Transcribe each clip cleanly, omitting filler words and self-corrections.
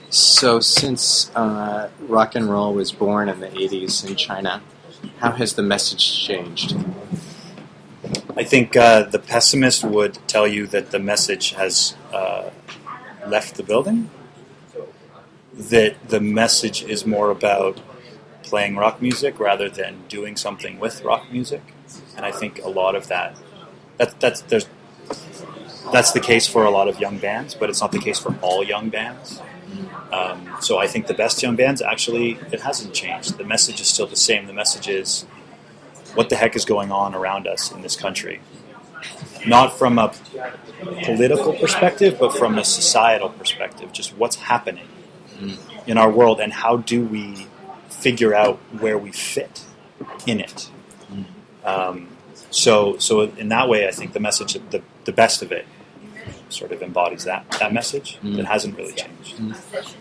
So, since rock and roll was born in the 80s in China, how has the message changed? I think the pessimist would tell you that the message has left the building, that the message is more about playing rock music rather than doing something with rock music. And I think a lot of that's the case for a lot of young bands, but it's not the case for all young bands. So I think the best young bands, actually, it hasn't changed. The message is still the same. The message is, what the heck is going on around us in this country? Not from a political perspective, but from a societal perspective. Just what's happening in our world, and how do we figure out where we fit in it? So in that way, I think the message, the best of it, sort of embodies that message. That hasn't really changed.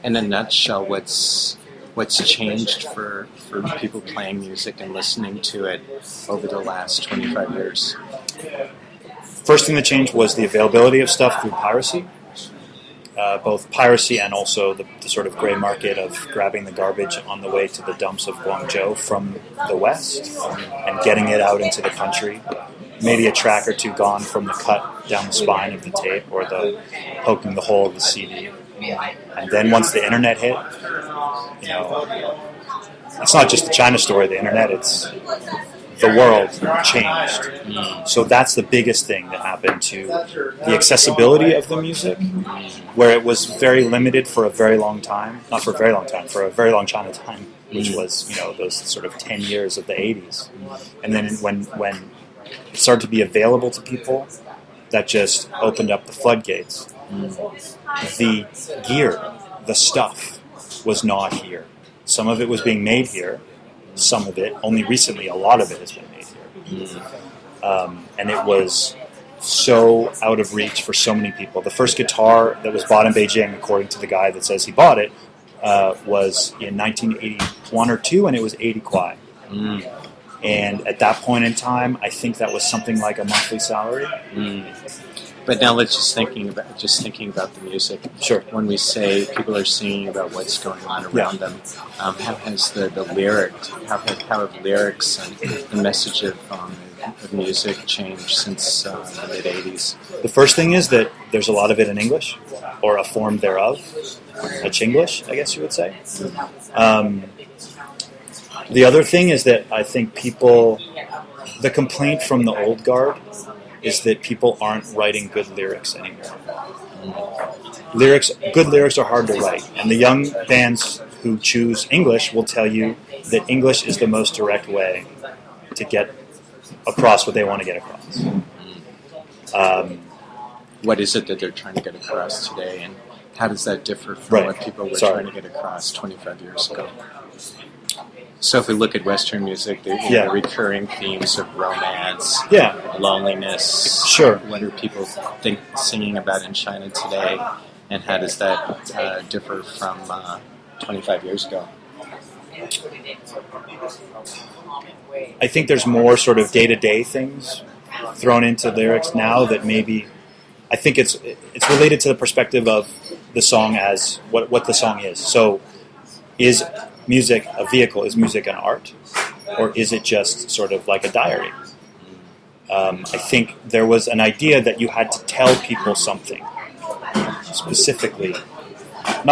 In a nutshell, what's changed for people playing music and listening to it over the last 25 years? First thing that changed was the availability of stuff through piracy. Both piracy and also the sort of gray market of grabbing the garbage on the way to the dumps of Guangzhou from the west and getting it out into the country. Maybe a track or two gone from the cut down the spine of the tape or the poking the hole of the CD. And then once the internet hit, it's not just the China story, the internet, it's the world changed. So that's the biggest thing that happened to the accessibility of the music, where it was very limited for a very long time. Not for a very long time, for a very long China time, which was, those sort of 10 years of the 80s. And then when it started to be available to people, that just opened up the floodgates. The gear, the stuff, was not here. Some of it was being made here. Some of it, only recently, a lot of it has been made here. And it was so out of reach for so many people. The first guitar that was bought in Beijing, according to the guy that says he bought it, was in 1981 or 2, and it was 80 kwai. And at that point in time, I think that was something like a monthly salary. But now let's thinking about the music. Sure. When we say people are singing about what's going on around them, how has the lyrics, how have lyrics and the message of music changed since the mid '80s? The first thing is that there's a lot of it in English, or a form thereof, a Chinglish, I guess you would say. The other thing is that I think the complaint from the old guard is that people aren't writing good lyrics anymore. Good lyrics are hard to write, and the young bands who choose English will tell you that English is the most direct way to get across what they want to get across. What is it that they're trying to get across today, and how does that differ from what people were trying to get across 25 years ago? So if we look at Western music, the recurring themes of romance, loneliness, what are people singing about in China today, and how does that differ from 25 years ago? I think there's more sort of day-to-day things thrown into lyrics now that maybe, I think it's related to the perspective of the song as what the song is. So is music a vehicle? Is music an art? Or is it just sort of like a diary? I think there was an idea that you had to tell people something not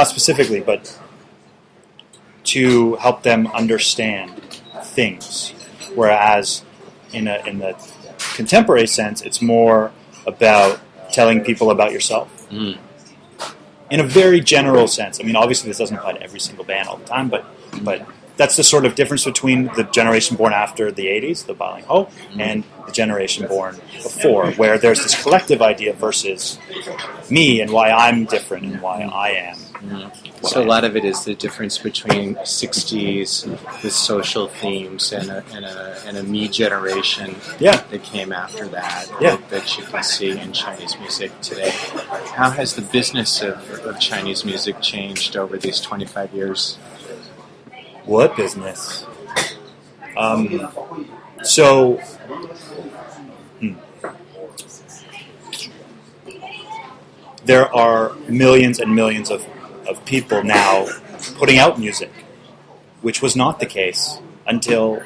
specifically, but to help them understand things. Whereas in the contemporary sense, it's more about telling people about yourself. In a very general sense. I mean, obviously this doesn't apply to every single band all the time, but that's the sort of difference between the generation born after the 80s, the Baling Ho, and the generation born before, where there's this collective idea versus me and why I'm different and why I am. So a lot of it is the difference between 60s with social themes and a me generation that came after that that you can see in Chinese music today. How has the business of Chinese music changed over these 25 years? What business? There are millions and millions of of people now putting out music, which was not the case until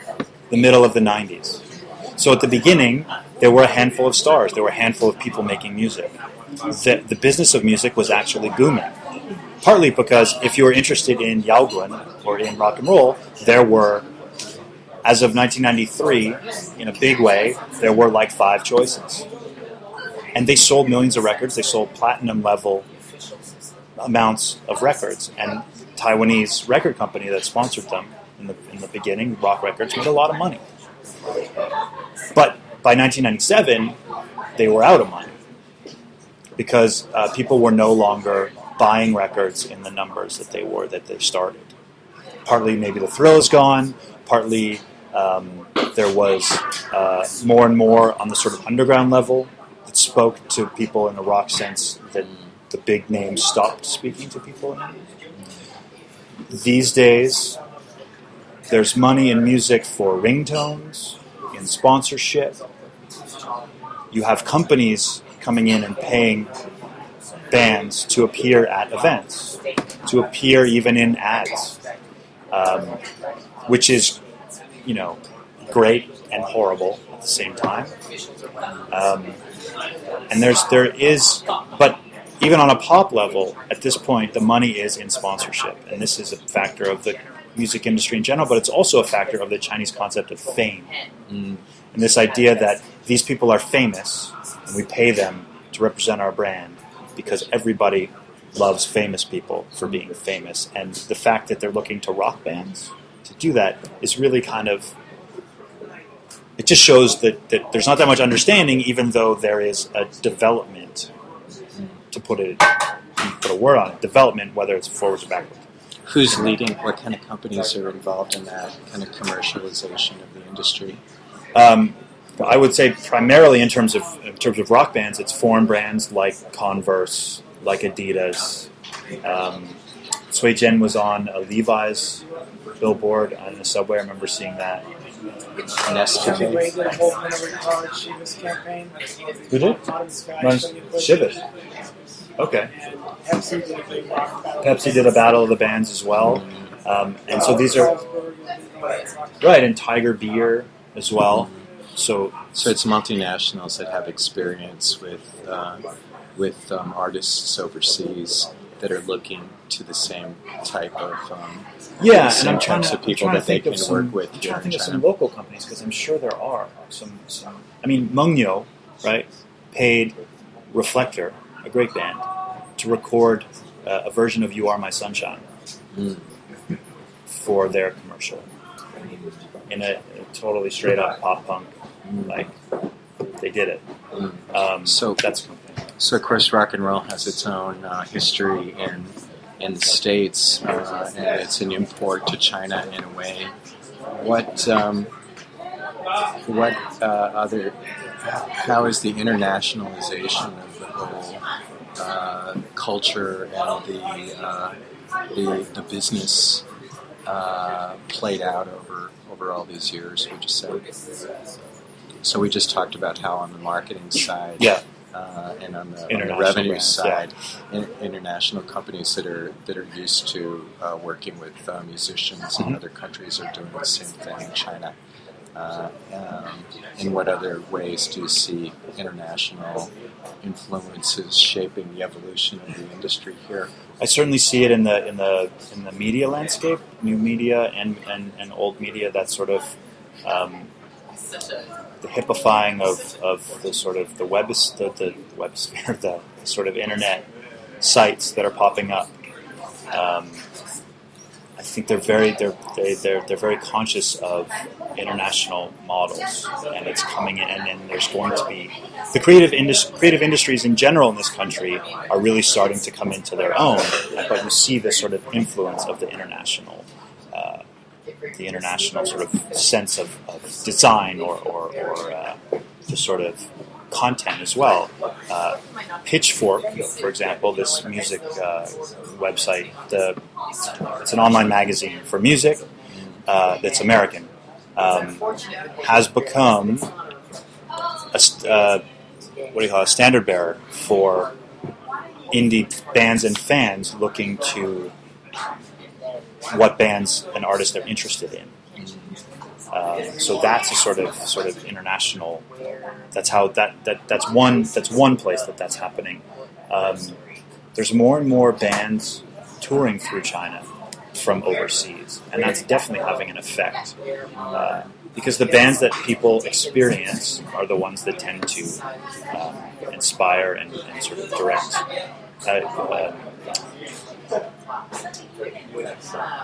the middle of the 90s. So at the beginning, there were a handful of stars. There were a handful of people making music. The business of music was actually booming. Partly because if you were interested in Yaoguan or in rock and roll, there were, as of 1993, in a big way, there were like 5 choices. And they sold millions of records. They sold platinum-level amounts of records. And Taiwanese record company that sponsored them in the beginning, Rock Records, made a lot of money. But by 1997, they were out of money because people were no longer buying records in the numbers that they started. Partly maybe the thrill is gone. Partly there was more and more on the sort of underground level that spoke to people in a rock sense that the big names stopped speaking to people in. These days, there's money in music for ringtones, in sponsorship. You have companies coming in and paying bands to appear at events, to appear even in ads, which is, great and horrible at the same time. But even on a pop level, at this point, the money is in sponsorship, and this is a factor of the music industry in general, but it's also a factor of the Chinese concept of fame. And this idea that these people are famous, and we pay them to represent our brand, because everybody loves famous people for being famous. And the fact that they're looking to rock bands to do that is really kind of... It just shows that there's not that much understanding, even though there is a development, to put a word on it, development, whether it's forwards or backwards. Who's leading? What kind of companies are involved in that kind of commercialization of the industry? I would say primarily in terms of rock bands, it's foreign brands like Converse, like Adidas. Sui Jian was on a Levi's billboard on the subway. I remember seeing that. Nescafe. did a whole Whenever College Chivas campaign. Who did? Chivas. Okay. Pepsi did a big rock battle. Pepsi did a battle of the bands as well. And so these are... Right, and Tiger Beer as well. So it's multinationals that have experience with artists overseas that are looking to the same type of and I'm trying to people that they can work with. I'm trying to think of some local companies because I'm sure there are some. I mean, Mengyo, right, paid Reflector, a great band, to record a version of "You Are My Sunshine" for their commercial in a totally straight up pop punk. Like they did it. So that's. So of course, rock and roll has its own history in the States, and it's an import to China in a way. How is the internationalization of the whole culture and the business played out over all these years? Would you say? So we just talked about how on the marketing side. Yeah. And on the revenue side, international companies that are used to working with musicians in other countries are doing the same thing in China. In what other ways do you see international influences shaping the evolution of the industry here? I certainly see it in the media landscape, new media and old media. That sort of the hippifying of the sort of the webosphere, the sort of internet sites that are popping up. I think they're very conscious of international models, and it's coming in. And there's going to be the creative industries in general in this country are really starting to come into their own. But you see this sort of influence of the international sort of sense of design or the sort of content as well. Pitchfork, for example, this music website, it's an online magazine for music that's American, has become a standard bearer for indie bands and fans looking to what bands and artists they're interested in. So that's a sort of international. That's how that's one place that's happening. There's more and more bands touring through China from overseas, and that's definitely having an effect. Because the bands that people experience are the ones that tend to inspire and sort of direct,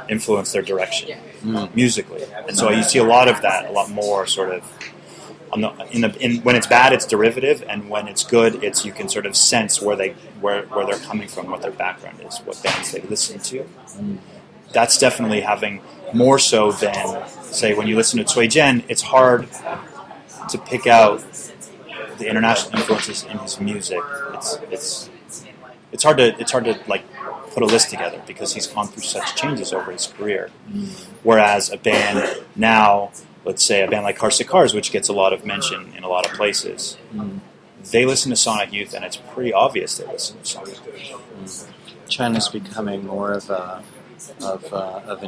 influence their direction musically. And so you see a lot of that, a lot more sort of. When it's bad, it's derivative, and when it's good, you can sort of sense where they're coming from, what their background is, what bands they listen to. That's definitely having more so than, say, when you listen to Cui Jian, it's hard to pick out the international influences in his music. It's hard to like put a list together because he's gone through such changes over his career. Whereas a band now, let's say a band like Cars, which gets a lot of mention in a lot of places, they listen to Sonic Youth, and it's pretty obvious they listen to Sonic Youth. China's becoming more of a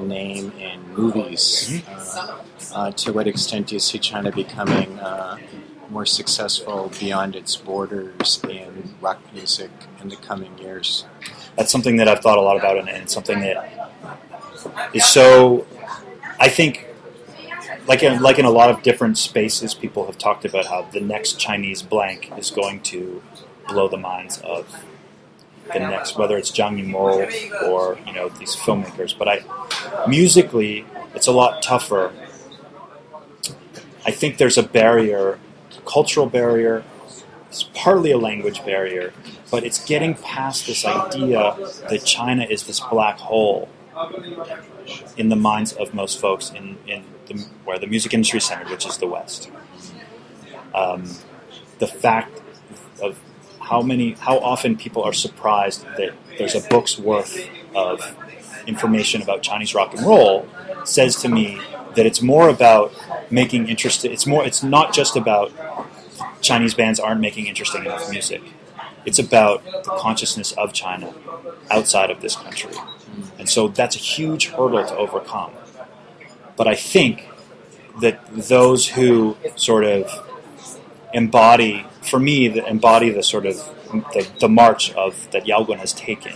name in movies. To what extent do you see China becoming more successful beyond its borders in rock music in the coming years? That's something that I've thought a lot about, and it's something that is so. I think, like in a lot of different spaces, people have talked about how the next Chinese blank is going to blow the minds of the next, whether it's Zhang Yimou or these filmmakers. But musically, it's a lot tougher. I think there's a barrier, a cultural barrier. It's partly a language barrier, but it's getting past this idea that China is this black hole in the minds of most folks where the music industry is centered, which is the West. The fact of how often people are surprised that there's a book's worth of information about Chinese rock and roll says to me that it's more about making interesting. It's not just about Chinese bands aren't making interesting enough music. It's about the consciousness of China outside of this country. And so that's a huge hurdle to overcome. But I think that those who sort of embody the sort of the march that Yaoguan has taken,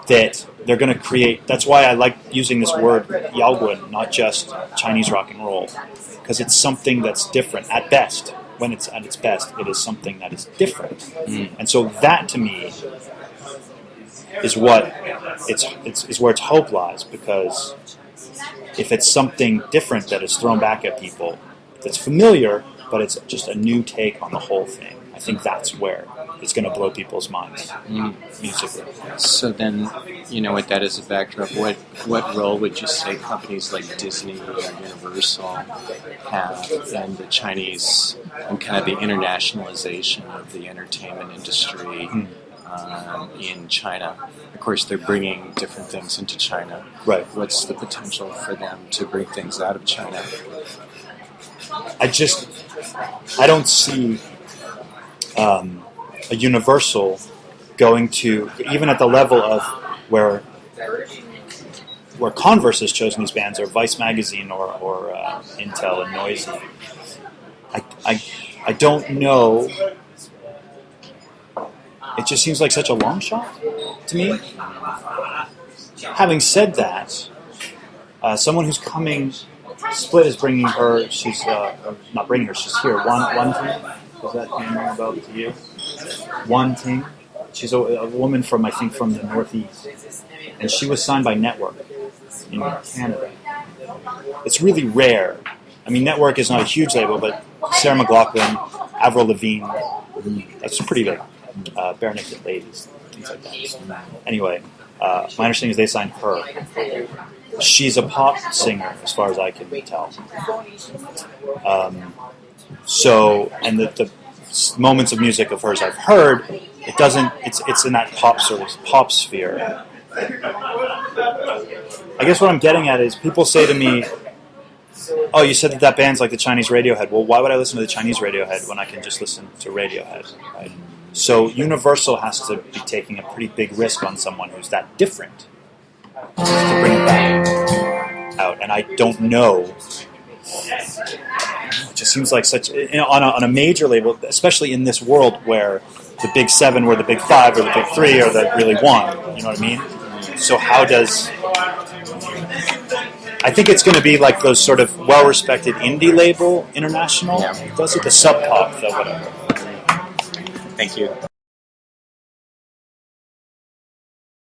that they're going to create. That's why I like using this word Yaoguan, not just Chinese rock and roll, because it's something that's different at best. When it's at its best, it is something that is different, and so that to me is what it's where its hope lies. Because if it's something different that is thrown back at people, that's familiar, but it's just a new take on the whole thing, I think that's where it's going to blow people's minds musically. So then, with that as a backdrop, what role would you say companies like Disney or Universal have in the Chinese and kind of the internationalization of the entertainment industry in China? Of course, they're bringing different things into China. Right. What's the potential for them to bring things out of China? I don't see a Universal going to, even at the level of where Converse has chosen these bands, or Vice Magazine, or Intel and Noisy. I don't know. It just seems like such a long shot to me. Having said that, someone who's coming, Split is bringing her. She's not bringing her. She's here. One Ting. Does that name ring a bell to you? One Ting. She's a woman from the Northeast, and she was signed by Network in Canada. It's really rare. I mean, Network is not a huge label, but Sarah McLachlan, Avril Lavigne, that's pretty big. Bare Naked Ladies, things like that. Anyway, my understanding is they signed her. She's a pop singer, as far as I can tell. And the moments of music of hers I've heard, it doesn't. It's in that pop sort of pop sphere. I guess what I'm getting at is people say to me, "Oh, you said that band's like the Chinese Radiohead." Well, why would I listen to the Chinese Radiohead when I can just listen to Radiohead? Right? So Universal has to be taking a pretty big risk on someone who's that different to bring it back out. And I don't know. It just seems like such on a major label, especially in this world where the big seven were the big five or the big three or the really one. You know what I mean? So how does... I think it's going to be like those sort of well-respected indie label international. Those are the Sub Pop, though, whatever. Thank you.